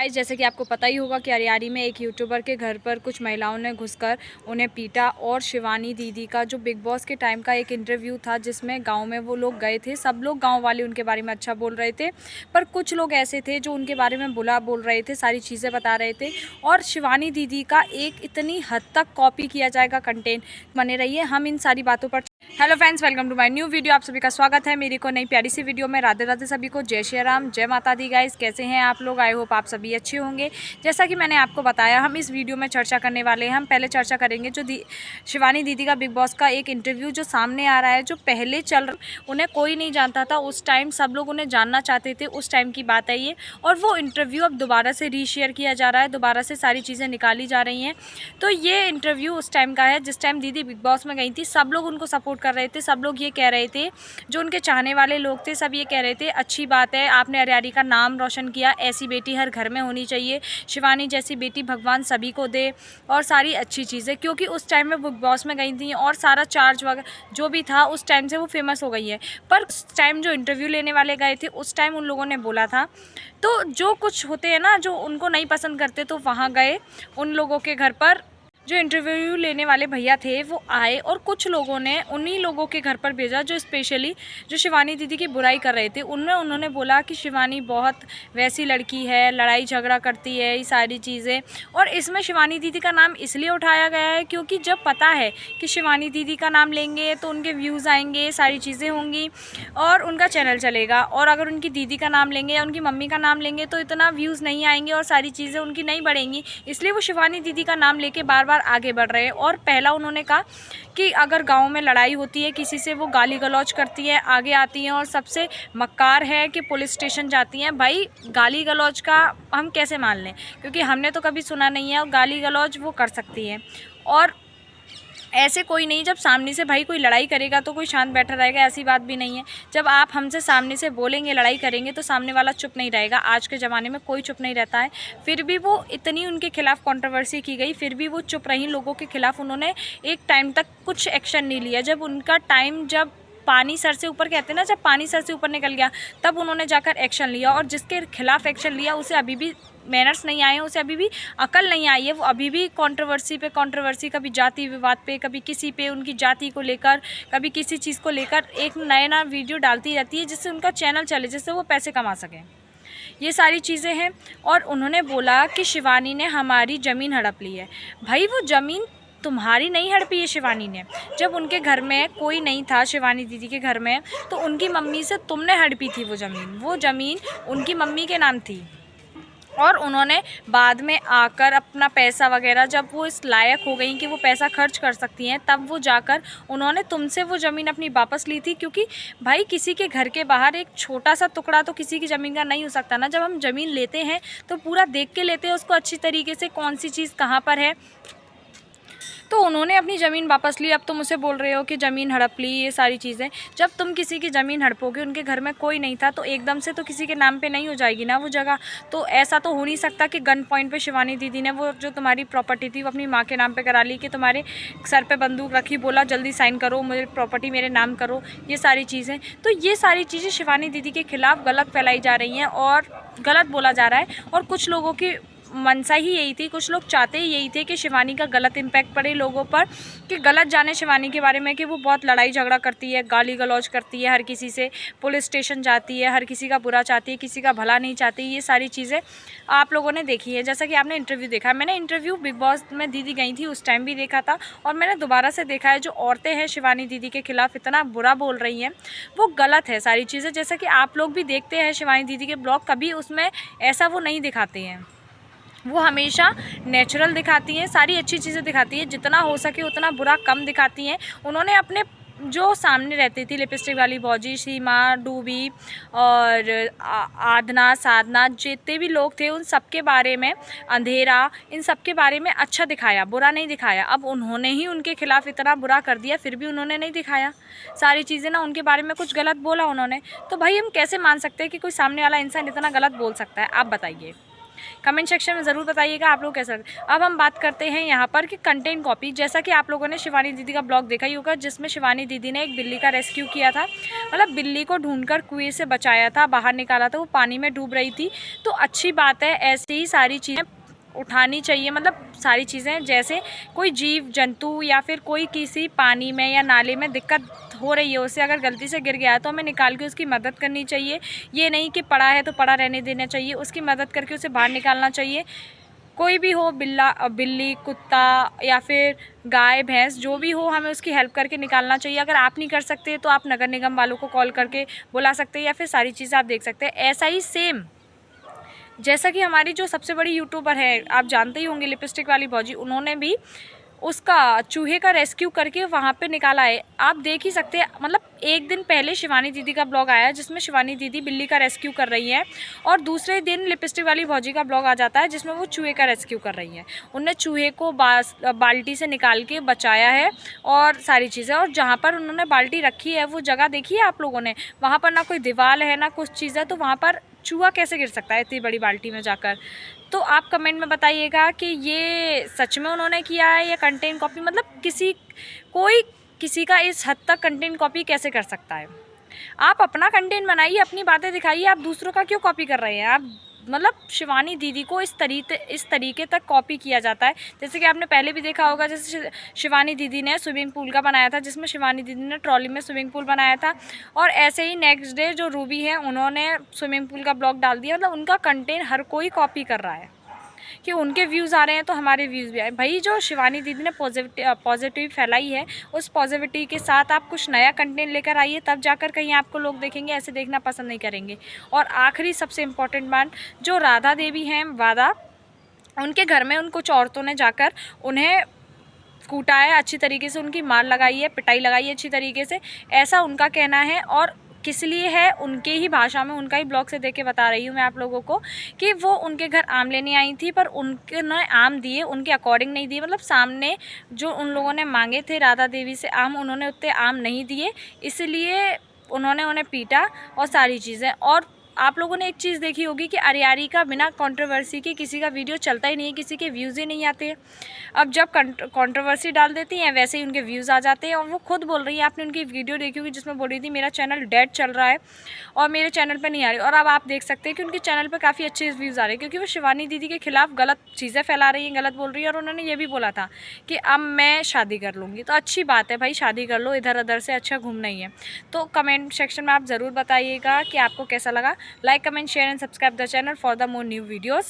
Guys, जैसे कि आपको पता ही होगा कि अरियारी में एक यूट्यूबर के घर पर कुछ महिलाओं ने घुसकर उन्हें पीटा। और शिवानी दीदी का जो बिग बॉस के टाइम का एक इंटरव्यू था जिसमें गांव में वो लोग गए थे, सब लोग गांव वाले उनके बारे में अच्छा बोल रहे थे, पर कुछ लोग ऐसे थे जो उनके बारे में बुरा बोल रहे थे, सारी चीज़ें बता रहे थे। और शिवानी दीदी का एक इतनी हद तक कॉपी किया जाएगा कंटेंट, बने रहिए हम इन सारी बातों पर। Hello friends, welcome to my new video. आप सभी का स्वागत है मेरी को नई प्यारी सी वीडियो में। राधे राधे सभी को, जय श्री राम, जय माता दी। गाइस, कैसे हैं आप लोग? आई होप आप सभी अच्छे होंगे। जैसा कि मैंने आपको बताया, हम इस वीडियो में चर्चा करने वाले हैं। हम पहले चर्चा करेंगे जो शिवानी दीदी का बिग बॉस का एक इंटरव्यू जो सामने आ रहा है, जो पहले उन्हें कोई नहीं जानता था, उस टाइम सब लोग उन्हें जानना चाहते थे, उस टाइम की बात है ये। और वो इंटरव्यू अब दोबारा से रीशेयर किया जा रहा है, दोबारा से सारी चीज़ें निकाली जा रही हैं। तो ये इंटरव्यू उस टाइम का है जिस टाइम दीदी बिग बॉस में गई थी। सब लोग उनको सपोर्ट कर रहे थे, सब लोग ये कह रहे थे, जो उनके चाहने वाले लोग थे सब ये कह रहे थे, अच्छी बात है, आपने अरियारी का नाम रोशन किया, ऐसी बेटी हर घर में होनी चाहिए, शिवानी जैसी बेटी भगवान सभी को दे, और सारी अच्छी चीज़ें। क्योंकि उस टाइम में बिग बॉस में गई थी और सारा चार्ज वगैरह जो भी था उस टाइम से वो फेमस हो गई है। पर उस टाइम जो इंटरव्यू लेने वाले गए थे उस टाइम उन लोगों ने बोला था, तो जो कुछ होते हैं ना, जो उनको नहीं पसंद करते, तो वहाँ गए उन लोगों के घर पर, जो इंटरव्यू लेने वाले भैया थे वो आए और कुछ लोगों ने उन्हीं लोगों के घर पर भेजा जो स्पेशली जो शिवानी दीदी की बुराई कर रहे थे। उन्होंने बोला कि शिवानी बहुत वैसी लड़की है, लड़ाई झगड़ा करती है, ये सारी चीज़ें। और इसमें शिवानी दीदी का नाम इसलिए उठाया गया है क्योंकि जब पता है कि शिवानी दीदी का नाम लेंगे तो उनके व्यूज़ आएंगे, सारी चीज़ें होंगी और उनका चैनल चलेगा। और अगर उनकी दीदी का नाम लेंगे या उनकी मम्मी का नाम लेंगे तो इतना व्यूज़ नहीं आएंगे और सारी चीज़ें उनकी नहीं बढ़ेंगी। इसलिए वो शिवानी दीदी का नाम लेके बार आगे बढ़ रहे हैं। और पहला उन्होंने कहा कि अगर गांव में लड़ाई होती है किसी से, वो गाली गलौज करती है, आगे आती हैं और सबसे मक्कार है कि पुलिस स्टेशन जाती हैं। भाई, गाली गलौज का हम कैसे मान लें, क्योंकि हमने तो कभी सुना नहीं है। और गाली गलौज वो कर सकती है और ऐसे कोई नहीं, जब सामने से भाई कोई लड़ाई करेगा तो कोई शांत बैठा रहेगा, ऐसी बात भी नहीं है। जब आप हमसे सामने से बोलेंगे, लड़ाई करेंगे, तो सामने वाला चुप नहीं रहेगा। आज के ज़माने में कोई चुप नहीं रहता है। फिर भी वो इतनी उनके खिलाफ़ कंट्रोवर्सी की गई, फिर भी वो चुप रही। लोगों के खिलाफ़ उन्होंने एक टाइम तक कुछ एक्शन नहीं लिया। जब उनका टाइम, जब पानी सर से ऊपर कहते हैं ना, जब पानी सर से ऊपर निकल गया तब उन्होंने जाकर एक्शन लिया। और जिसके खिलाफ़ एक्शन लिया उसे अभी भी मैनर्स नहीं आए हैं, उसे अभी भी अकल नहीं आई है। वो अभी भी कंट्रोवर्सी पे कंट्रोवर्सी, कभी जाति विवाद पे, कभी किसी पे उनकी जाति को लेकर, कभी किसी चीज़ को लेकर एक नया वीडियो डालती रहती है जिससे उनका चैनल चले, जिससे वो पैसे कमा सकें। ये सारी चीज़ें हैं। और उन्होंने बोला कि शिवानी ने हमारी ज़मीन हड़प ली है। भाई, वो ज़मीन तुम्हारी नहीं हड़पी है शिवानी ने। जब उनके घर में कोई नहीं था, शिवानी दीदी के घर में, तो उनकी मम्मी से तुमने हड़पी थी वो ज़मीन। वो ज़मीन उनकी मम्मी के नाम थी। और उन्होंने बाद में आकर अपना पैसा वगैरह, जब वो इस लायक हो गई कि वो पैसा खर्च कर सकती हैं, तब वो जाकर उन्होंने तुमसे वो ज़मीन अपनी वापस ली थी। क्योंकि भाई, किसी के घर के बाहर एक छोटा सा टुकड़ा तो किसी की ज़मीन का नहीं हो सकता ना। जब हम ज़मीन लेते हैं तो पूरा देख के लेते हैं उसको अच्छी तरीके से, कौन सी चीज़ कहाँ पर है। तो उन्होंने अपनी ज़मीन वापस ली। अब तुम उसे बोल रहे हो कि ज़मीन हड़प ली, ये सारी चीज़ें। जब तुम किसी की ज़मीन हड़पोगे, उनके घर में कोई नहीं था, तो एकदम से तो किसी के नाम पे नहीं हो जाएगी ना वो जगह। तो ऐसा तो हो नहीं सकता कि गन पॉइंट पे शिवानी दीदी ने वो जो तुम्हारी प्रॉपर्टी थी वो अपनी माँ के नाम पे करा ली, कि तुम्हारे सर पे बंदूक रखी, बोला जल्दी साइन करो, मुझे प्रॉपर्टी मेरे नाम करो, ये सारी चीज़ें। तो ये सारी चीज़ें शिवानी दीदी के खिलाफ़ गलत फैलाई जा रही हैं और गलत बोला जा रहा है। और कुछ लोगों की मनसा ही यही थी, कुछ लोग चाहते ही यही थे कि शिवानी का गलत इम्पैक्ट पड़े लोगों पर, कि गलत जाने शिवानी के बारे में कि वो बहुत लड़ाई झगड़ा करती है, गाली गलौज करती है हर किसी से, पुलिस स्टेशन जाती है, हर किसी का बुरा चाहती है, किसी का भला नहीं चाहती। ये सारी चीज़ें आप लोगों ने देखी है। जैसा कि आपने इंटरव्यू देखा, मैंने इंटरव्यू बिग बॉस में दीदी गई थी उस टाइम भी देखा था, और मैंने दोबारा से देखा है। जो औरतें हैं शिवानी दीदी के खिलाफ़ इतना बुरा बोल रही हैं, वो गलत है सारी चीज़ें। जैसा कि आप लोग भी देखते हैं शिवानी दीदी के ब्लॉग, कभी उसमें ऐसा वो नहीं दिखाते हैं। वो हमेशा नेचुरल दिखाती हैं, सारी अच्छी चीज़ें दिखाती हैं, जितना हो सके उतना बुरा कम दिखाती हैं। उन्होंने अपने जो सामने रहती थी लिपस्टिक वाली भौजी, सीमा, डूबी और आधना, साधना, जितने भी लोग थे उन सब के बारे में, अंधेरा, इन सब के बारे में अच्छा दिखाया, बुरा नहीं दिखाया। अब उन्होंने ही उनके खिलाफ़ इतना बुरा कर दिया, फिर भी उन्होंने नहीं दिखाया सारी चीज़ें ना, उनके बारे में कुछ गलत बोला उन्होंने। तो भाई, हम कैसे मान सकते हैं कि कोई सामने वाला इंसान इतना गलत बोल सकता है? आप बताइए। कमेंट सेक्शन में ज़रूर बताइएगा आप लोग कैसा लगा। अब हम बात करते हैं यहाँ पर कि कंटेंट कॉपी। जैसा कि आप लोगों ने शिवानी दीदी का ब्लॉग देखा ही होगा, जिसमें शिवानी दीदी ने एक बिल्ली का रेस्क्यू किया था, मतलब बिल्ली को ढूंढकर कुएं से बचाया था, बाहर निकाला था, वो पानी में डूब रही थी। तो अच्छी बात है, ऐसे ही सारी चीज़ें उठानी चाहिए, मतलब सारी चीज़ें, जैसे कोई जीव जंतु या फिर कोई किसी पानी में या नाले में दिक्कत हो रही है, उससे अगर गलती से गिर गया है तो हमें निकाल के उसकी मदद करनी चाहिए। ये नहीं कि पड़ा है तो पड़ा रहने देना चाहिए, उसकी मदद करके उसे बाहर निकालना चाहिए। कोई भी हो, बिल्ली, कुत्ता या फिर गाय भैंस, जो भी हो, हमें उसकी हेल्प करके निकालना चाहिए। अगर आप नहीं कर सकते तो आप नगर निगम वालों को कॉल करके बुला सकते हैं, या फिर सारी चीज़ें आप देख सकते हैं। ऐसा ही सेम जैसा कि हमारी जो सबसे बड़ी यूट्यूबर है, आप जानते ही होंगे, लिपस्टिक वाली भौजी, उन्होंने भी उसका चूहे का रेस्क्यू करके वहाँ पे निकाला है। आप देख ही सकते हैं, मतलब एक दिन पहले शिवानी दीदी का ब्लॉग आया जिसमें शिवानी दीदी बिल्ली का रेस्क्यू कर रही हैं, और दूसरे दिन लिपस्टिक वाली भौजी का ब्लॉग आ जाता है जिसमें वो चूहे का रेस्क्यू कर रही हैं। उनने चूहे को बाल्टी से निकाल के बचाया है और सारी चीज़ें। और जहाँ पर उन्होंने बाल्टी रखी है वो जगह देखी है आप लोगों ने, वहाँ पर ना कोई दीवार है ना कुछ चीज़ है, तो वहाँ पर चूहा कैसे गिर सकता है इतनी बड़ी बाल्टी में जाकर। तो आप कमेंट में बताइएगा कि ये सच में उन्होंने किया है या कंटेंट कॉपी। मतलब कोई किसी का इस हद तक कंटेंट कॉपी कैसे कर सकता है। आप अपना कंटेंट बनाइए, अपनी बातें दिखाइए, आप दूसरों का क्यों कॉपी कर रहे हैं। आप मतलब शिवानी दीदी को इस तरीके तक कॉपी किया जाता है। जैसे कि आपने पहले भी देखा होगा, जैसे शिवानी दीदी ने स्विमिंग पूल का बनाया था, जिसमें शिवानी दीदी ने ट्रॉली में स्विमिंग पूल बनाया था, और ऐसे ही नेक्स्ट डे जो रूबी है उन्होंने स्विमिंग पूल का ब्लॉग डाल दिया। मतलब उनका कंटेंट हर कोई कॉपी कर रहा है कि उनके व्यूज़ आ रहे हैं तो हमारे व्यूज़ भी आए। भाई जो शिवानी दीदी ने पॉजिटिव फैलाई है, उस पॉजिटिविटी के साथ आप कुछ नया कंटेंट लेकर आइए, तब जाकर कहीं आपको लोग देखेंगे, ऐसे देखना पसंद नहीं करेंगे। और आखिरी सबसे इम्पोर्टेंट बात, जो राधा देवी हैं वादा, उनके घर में उन कुछ औरतों ने जाकर उन्हें कूटा है अच्छी तरीके से, उनकी मार लगाई है, पिटाई लगाई है अच्छी तरीके से, ऐसा उनका कहना है। और किस लिए है, उनके ही भाषा में, उनका ही ब्लॉग से देख के बता रही हूँ मैं आप लोगों को, कि वो उनके घर आम लेने आई थी, पर उन्होंने आम दिए उनके अकॉर्डिंग नहीं दिए। मतलब सामने जो उन लोगों ने मांगे थे राधा देवी से आम, उन्होंने उतने आम नहीं दिए, इसलिए उन्होंने उन्हें पीटा और सारी चीज़ें। और आप लोगों ने एक चीज़ देखी होगी कि अरियारी का बिना कंट्रोवर्सी के किसी का वीडियो चलता ही नहीं है, किसी के व्यूज़ ही नहीं आते। अब जब कंट्रोवर्सी डाल देती हैं, वैसे ही उनके व्यूज़ आ जाते हैं। और वो खुद बोल रही है, आपने उनकी वीडियो देखी होगी जिसमें बोल रही थी मेरा चैनल डेड चल रहा है और मेरे चैनल पर नहीं आ रही। और अब आप देख सकते हैं कि उनके चैनल पर काफ़ी अच्छे व्यूज़ आ रहे हैं, क्योंकि वो शिवानी दीदी के खिलाफ गलत चीज़ें फैला रही हैं, गलत बोल रही है। और उन्होंने ये भी बोला था कि अब मैं शादी कर लूँगी। तो अच्छी बात है भाई, शादी कर लो, इधर उधर से अच्छा घूमना ही है। तो कमेंट सेक्शन में आप ज़रूर बताइएगा कि आपको कैसा लगा। Like, comment, share and subscribe the channel for the more new videos.